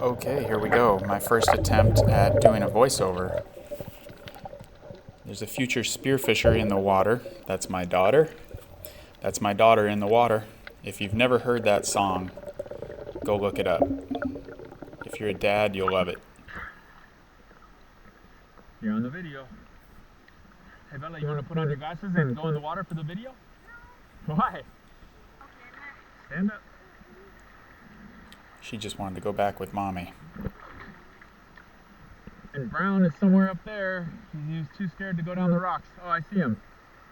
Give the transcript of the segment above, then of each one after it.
Okay, here we go. My first attempt at doing a voiceover. There's a future spearfisher in the water. That's my daughter. That's my daughter in the water. If you've never heard that song, go look it up. If you're a dad, you'll love it. You're on the video. Hey Bella, you want to put on your glasses and go in the water for the video? Why? Stand up. She just wanted to go back with mommy. And Brown is somewhere up there. He's too scared to go down the rocks. Oh, I see him.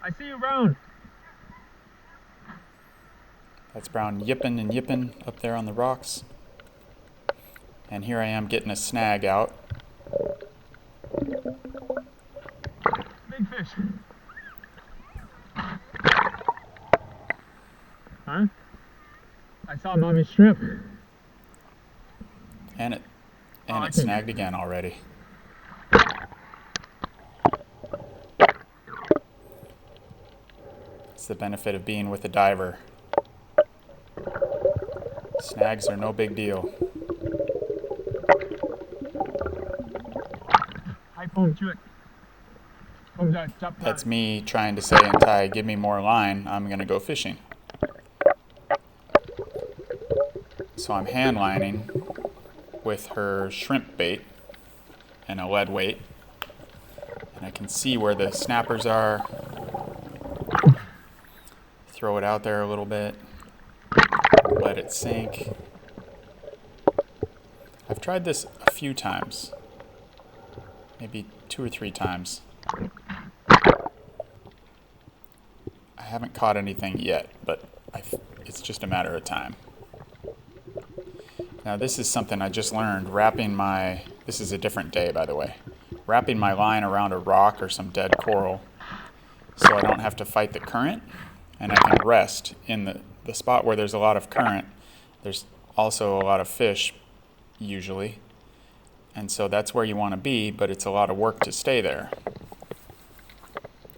I see you, Brown. That's Brown yipping and yipping up there on the rocks. And here I am getting a snag out. Big fish. Huh? I saw mommy's shrimp. And it snagged again already. It's the benefit of being with a diver. Snags are no big deal. High foam, chew it. That's me trying to say in Thai, give me more line, I'm gonna go fishing. So I'm hand lining with her shrimp bait and a lead weight. And I can see where the snappers are. Throw it out there a little bit. Let it sink. I've tried this a few times. Maybe 2 or 3 times. I haven't caught anything yet, but it's just a matter of time. Now this is something I just learned, this is a different day by the way, wrapping my line around a rock or some dead coral so I don't have to fight the current and I can rest in the spot where there's a lot of current. There's also a lot of fish usually, and so that's where you want to be, but it's a lot of work to stay there.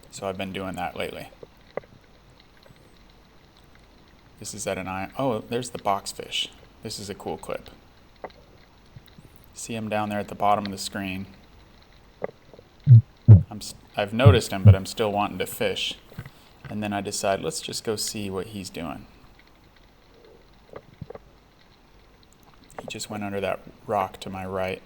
So I've been doing that lately. This is at an eye. Oh, there's the boxfish. This is a cool clip. See him down there at the bottom of the screen. I've noticed him, but I'm still wanting to fish. And then I decide, let's just go see what he's doing. He just went under that rock to my right.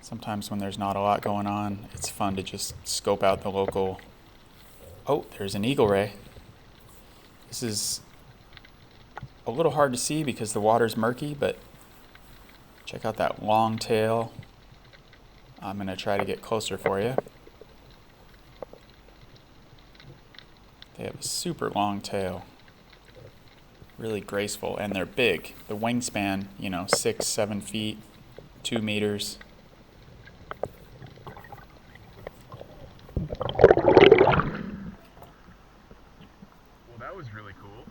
Sometimes when there's not a lot going on, it's fun to just scope out the local. Oh, there's an eagle ray. This is a little hard to see because the water's murky, but check out that long tail. I'm going to try to get closer for you. They have a super long tail. Really graceful, and they're big. The wingspan, 6, 7 feet, 2 meters. Was really cool.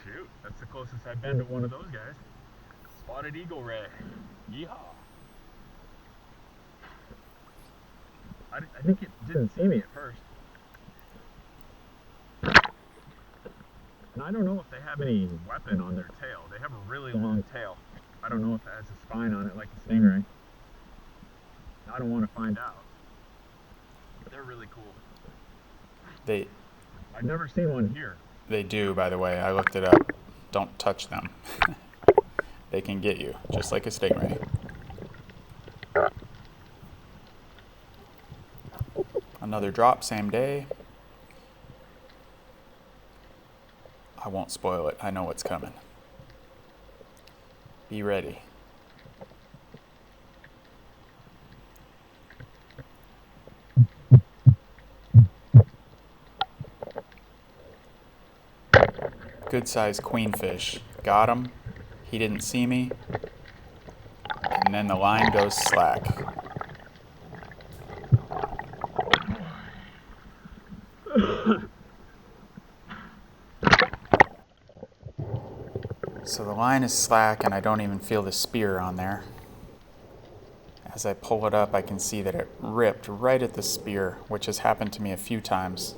Shoot, that's the closest I've been to one of those guys. Spotted eagle ray. Yeehaw. I think it didn't see me at first. And I don't know if they have any weapon on their tail. They have a really long tail. I don't know if it has a spine on it like a stingray. I don't want to find out. But they're really cool. I've never seen one here. They do, by the way. I looked it up. Don't touch them. They can get you, just like a stingray. Another drop, same day. I won't spoil it. I know what's coming. Be ready. Good sized queenfish. Got him. He didn't see me. And then the line goes slack. So the line is slack and I don't even feel the spear on there. As I pull it up, I can see that it ripped right at the spear, which has happened to me a few times.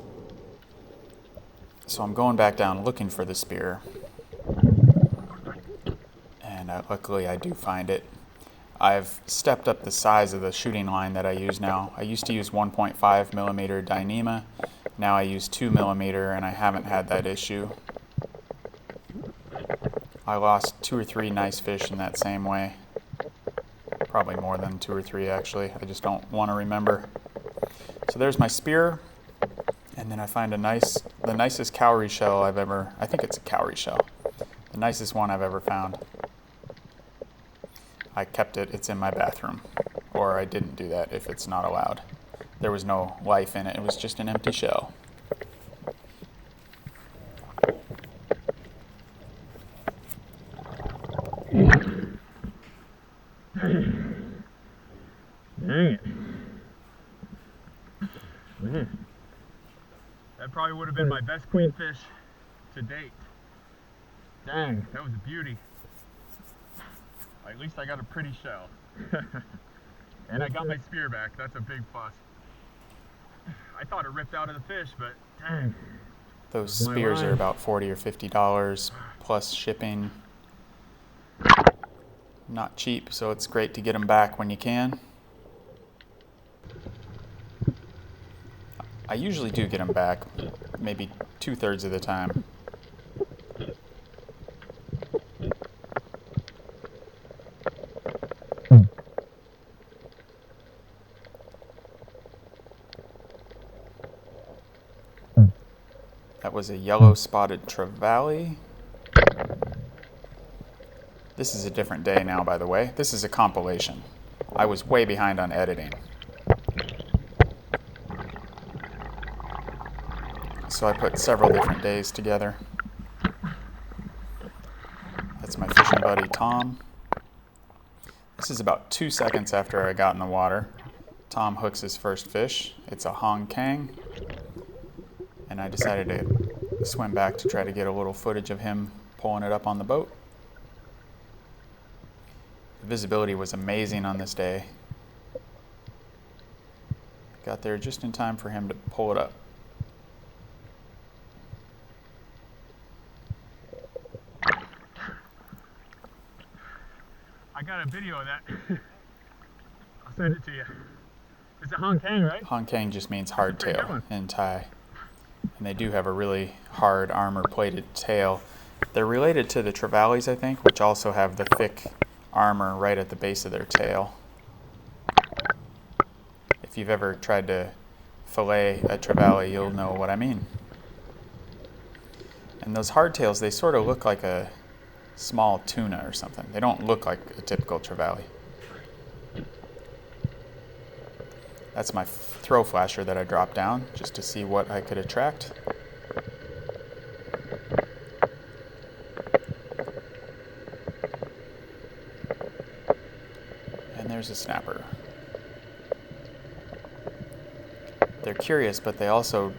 So I'm going back down looking for the spear. And luckily I do find it. I've stepped up the size of the shooting line that I use now. I used to use 1.5 millimeter Dyneema. Now I use 2 millimeter, and I haven't had that issue. I lost 2 or 3 nice fish in that same way. Probably more than 2 or 3 actually. I just don't want to remember. So there's my spear. And then I find the nicest cowrie shell I've ever, I think it's a cowrie shell. The nicest one I've ever found. I kept it, it's in my bathroom. Or I didn't do that if it's not allowed. There was no life in it, it was just an empty shell. Dang it. Man. That probably would have been my best queenfish to date. Dang, that was a beauty. At least I got a pretty shell. And I got my spear back, that's a big plus. I thought it ripped out of the fish, but dang. Those spears are about $40 or $50 plus shipping. Not cheap, so it's great to get them back when you can. I usually do get them back, maybe 2/3 of the time. That was a yellow spotted trevally. This is a different day now, by the way. This is a compilation. I was way behind on editing. So I put several different days together. That's my fishing buddy, Tom. This is about 2 seconds after I got in the water. Tom hooks his first fish. It's a Hong Kang. And I decided to swim back to try to get a little footage of him pulling it up on the boat. The visibility was amazing on this day. Got there just in time for him to pull it up. I got a video of that. I'll send it to you. It's a Hong Kang, right? Hong Kang just means hardtail in Thai. And they do have a really hard armor-plated tail. They're related to the trevallies, I think, which also have the thick armor right at the base of their tail. If you've ever tried to fillet a trevally, you'll know what I mean. And those hardtails, they sort of look like a small tuna or something. They don't look like a typical trevally. That's my throw flasher that I dropped down just to see what I could attract. And there's a snapper. They're curious, but they also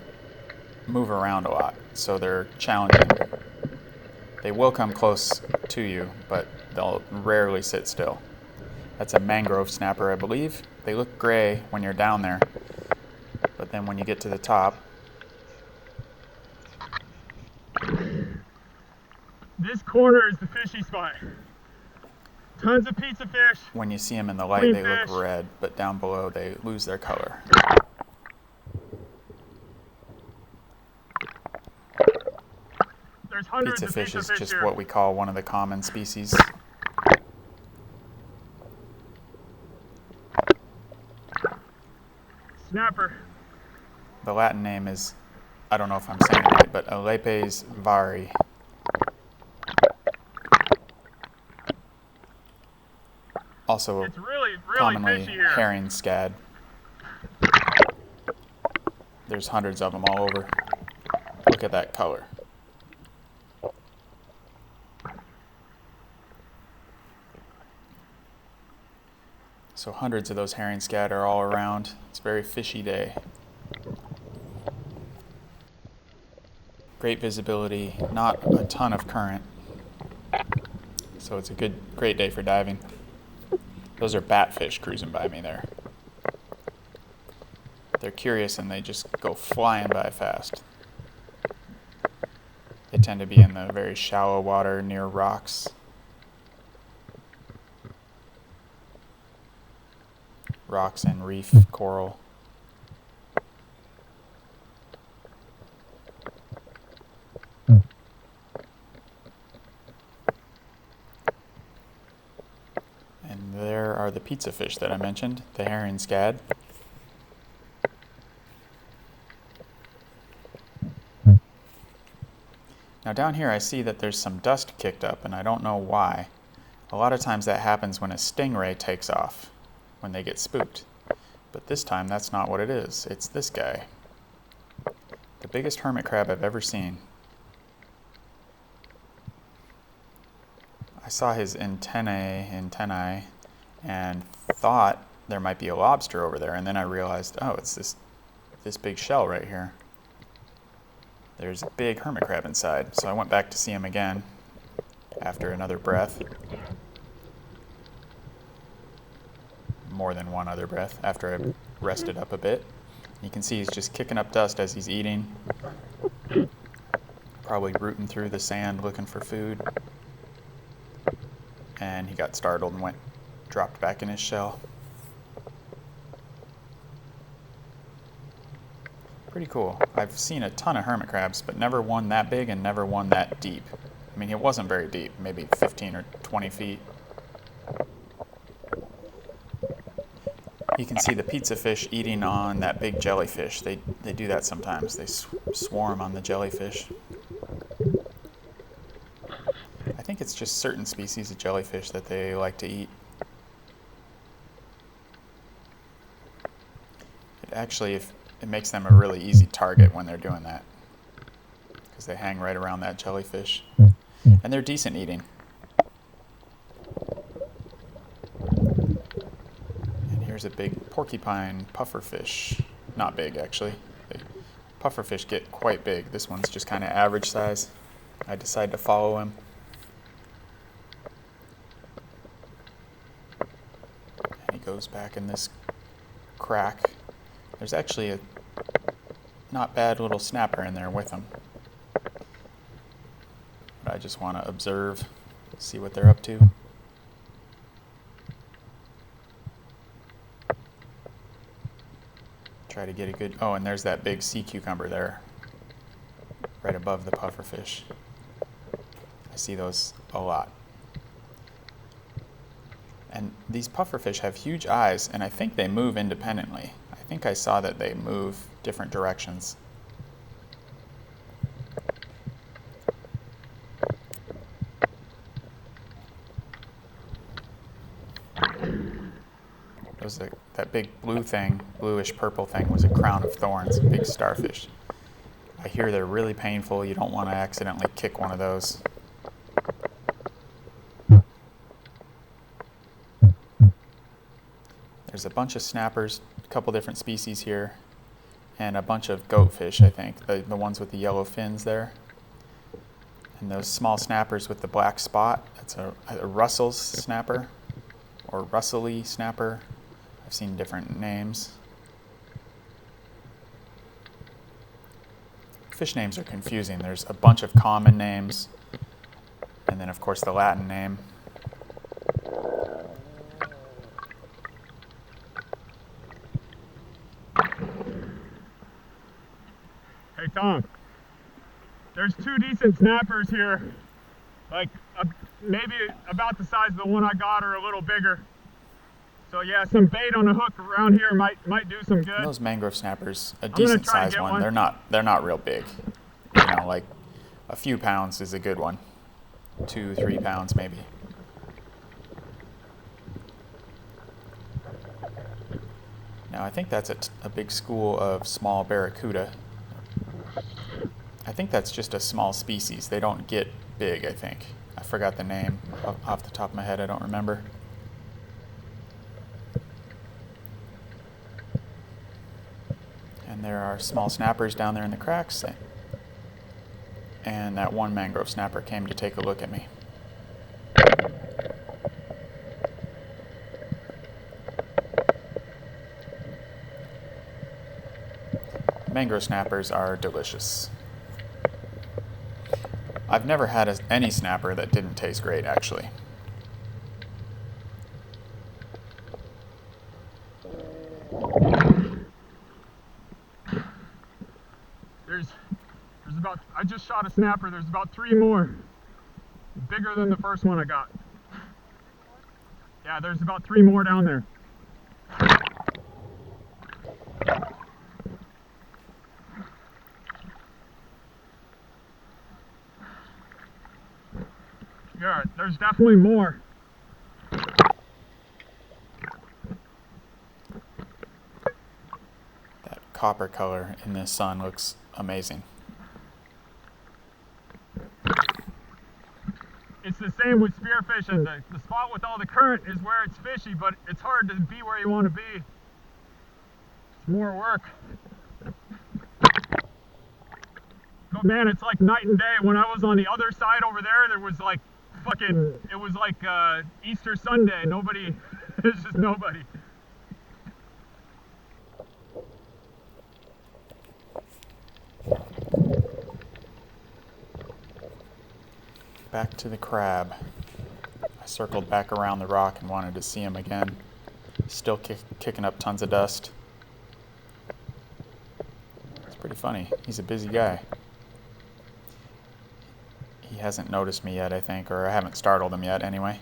move around a lot, so they're challenging. They will come close to you, but they'll rarely sit still. That's a mangrove snapper, I believe. They look gray when you're down there, but then when you get to the top... This corner is the fishy spot. Tons of pizza fish. When you see them in the light, they look red, but down below they lose their color. There's hundreds Pizza of fish is just here. what we call one of the common species. Snapper. The Latin name is, I don't know if I'm saying it right, but Alepes vari. Also It's really commonly fishy here. herring scad. There's hundreds of them all over. Look at that color. So hundreds of those herring scad are all around. It's a very fishy day. Great visibility, not a ton of current. So it's a great day for diving. Those are batfish cruising by me there. They're curious and they just go flying by fast. They tend to be in the very shallow water near rocks. Rocks and reef coral. And there are the pizza fish that I mentioned, the herring scad. Now down here I see that there's some dust kicked up, and I don't know why. A lot of times that happens when a stingray takes off, when they get spooked. But this time that's not what it is. It's this guy. The biggest hermit crab I've ever seen. I saw his antennae and thought there might be a lobster over there, and then I realized, oh, it's this big shell right here. There's a big hermit crab inside, so I went back to see him again after another breath. More than one other breath after I rested up a bit. You can see he's just kicking up dust as he's eating. Probably rooting through the sand looking for food. And he got startled and dropped back in his shell. Pretty cool. I've seen a ton of hermit crabs, but never one that big and never one that deep. I mean, it wasn't very deep, maybe 15 or 20 feet. You can see the pizza fish eating on that big jellyfish. They do that sometimes. They swarm on the jellyfish. I think it's just certain species of jellyfish that they like to eat. It makes them a really easy target when they're doing that, because they hang right around that jellyfish. And they're decent eating. And here's a big porcupine pufferfish. Not big, actually. Pufferfish get quite big. This one's just kind of average size. I decided to follow him. And he goes back in this crack. There's actually a not bad little snapper in there with him. But I just want to observe, see what they're up to. Try to get a good... Oh, and there's that big sea cucumber there, right above the pufferfish. I see those a lot. And these pufferfish have huge eyes, and I think they move independently. I think I saw that they move different directions. That big bluish purple thing was a crown of thorns, a big starfish. I hear they're really painful. You don't want to accidentally kick one of those. There's a bunch of snappers, a couple different species here, and a bunch of goatfish, I think, the ones with the yellow fins there. And those small snappers with the black spot, that's a Russell's snapper, or Russell-y snapper. I've seen different names. Fish names are confusing. There's a bunch of common names, and then of course the Latin name. Hey Tom, there's two decent snappers here, like maybe about the size of the one I got or a little bigger. So yeah, some bait on a hook around here might do some good. Those mangrove snappers, a decent size one. They're not real big. You know, like a few pounds is a good one. 2-3 pounds maybe. Now I think that's a big school of small barracuda. I think that's just a small species. They don't get big, I think. I forgot the name off the top of my head. I don't remember. And there are small snappers down there in the cracks. And that one mangrove snapper came to take a look at me. Mangrove snappers are delicious. I've never had any snapper that didn't taste great, actually. There's about, I just shot a snapper, there's about 3 more. Bigger than the first one I got. Yeah, there's about 3 more down there. Yeah, there's definitely more. That copper color in the sun looks amazing. It's the same with spearfishing. The spot with all the current is where it's fishy, but it's hard to be where you want to be. It's more work. But man, it's like night and day. When I was on the other side over there was like fucking, it was like Easter Sunday. Nobody, it's just nobody. Back to the crab. I circled back around the rock and wanted to see him again. Still kicking up tons of dust. It's pretty funny. He's a busy guy. He hasn't noticed me yet, I think, or I haven't startled him yet anyway.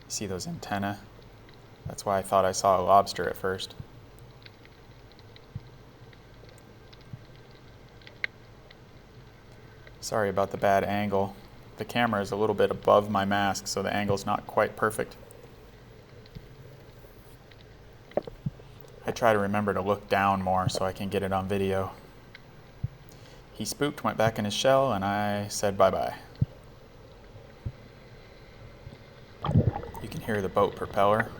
See those antennae? That's why I thought I saw a lobster at first. Sorry about the bad angle. The camera is a little bit above my mask, so the angle's not quite perfect. I try to remember to look down more so I can get it on video. He spooked, went back in his shell, and I said bye-bye. You can hear the boat propeller.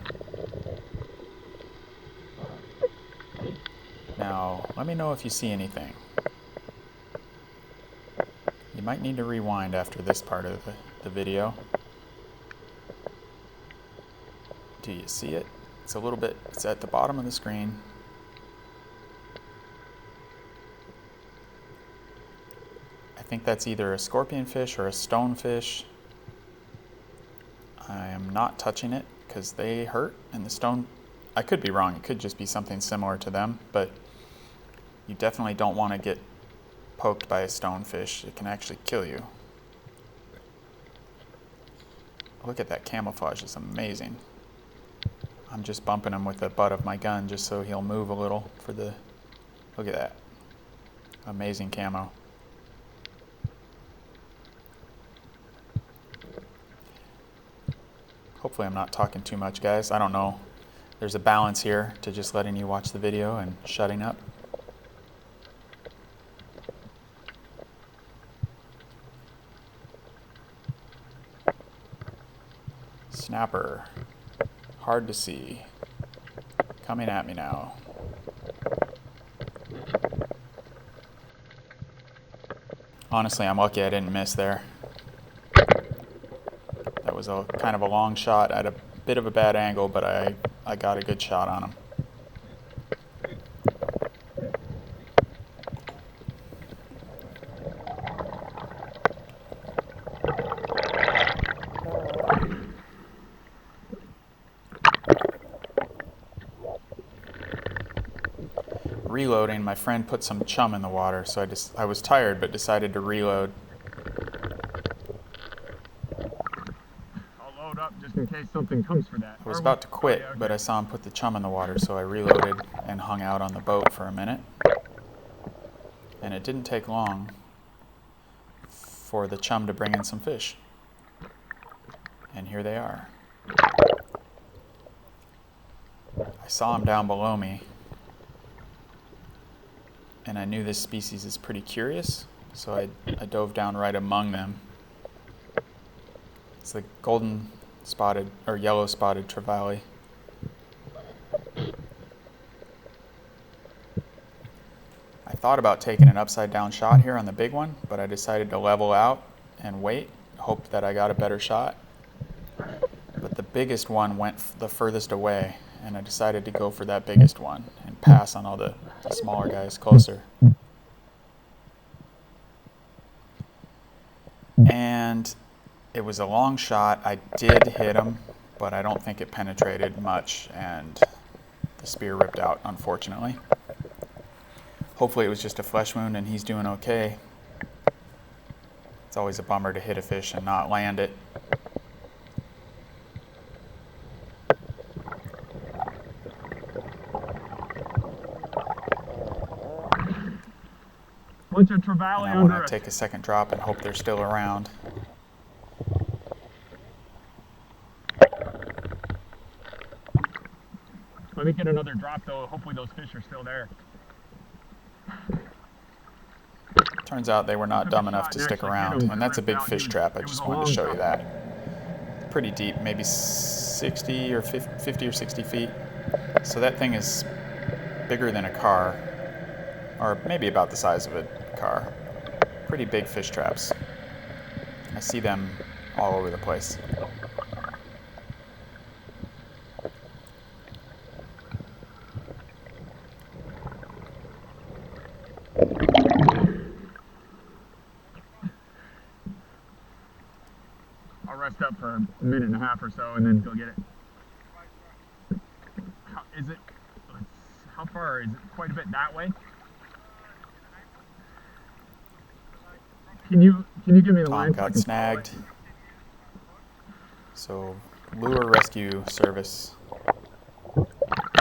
Now, let me know if you see anything. You might need to rewind after this part of the video. Do you see it? It's a little bit, it's at the bottom of the screen. I think that's either a scorpionfish or a stonefish. I am not touching it because they hurt, and the stone, I could be wrong, it could just be something similar to them, but you definitely don't want to get poked by a stonefish. It can actually kill you. Look at that camouflage, it's amazing. I'm just bumping him with the butt of my gun just so he'll move a little for the, look at that. Amazing camo. Hopefully I'm not talking too much, guys. I don't know. There's a balance here to just letting you watch the video and shutting up. Snapper. Hard to see. Coming at me now. Honestly, I'm lucky I didn't miss there. That was a kind of a long shot at a bit of a bad angle, but I got a good shot on him. Reloading, my friend put some chum in the water, so I was tired but decided to reload. I'll load up just in case something comes for that. I was about to quit, but I saw him put the chum in the water, so I reloaded and hung out on the boat for a minute. And it didn't take long for the chum to bring in some fish. And here they are. I saw them down below me, and I knew this species is pretty curious, so I dove down right among them. It's the golden spotted, or yellow spotted trevally. I thought about taking an upside down shot here on the big one, but I decided to level out and wait, hope that I got a better shot. But the biggest one went the furthest away, and I decided to go for that biggest one and pass on all the smaller guys closer. And it was a long shot. I did hit him, but I don't think it penetrated much, and the spear ripped out, unfortunately. Hopefully it was just a flesh wound and he's doing okay. It's always a bummer to hit a fish and not land it. Bunch of trevally And I under want us. to take a second drop and hope they're still around. Let me get another drop though. Hopefully those fish are still there. Turns out they were not dumb enough to stick around, and that's a big fish trap. I just wanted to show you that. Pretty deep, maybe 60 or 50 or 60 feet. So that thing is bigger than a car, or maybe about the size of a car. Pretty big fish traps. I see them all over the place. I'll rest up for a minute and a half or so and then go get it. How far? Is it quite a bit that way? Can you give me the line? Tom got snagged. So lure rescue service,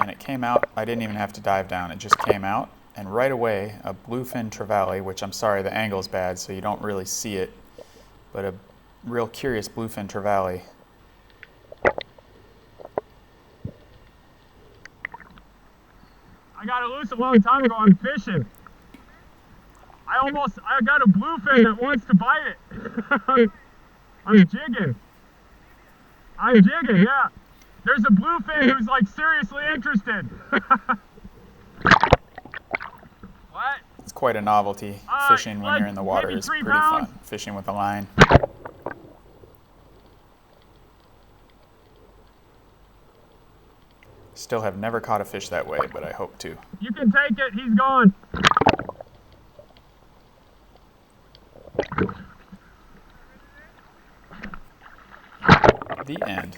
and it came out. I didn't even have to dive down. It just came out, and right away a bluefin trevally, which I'm sorry the angle's bad so you don't really see it, but a real curious bluefin trevally. I got it loose a long time ago. I'm fishing. I got a bluefin that wants to bite it. I'm jigging. Yeah. There's a bluefin who's like seriously interested. What? It's quite a novelty. Fishing when you're in the water is pretty fun. Fishing with a line. Still have never caught a fish that way, but I hope to. You can take it. He's gone. The end.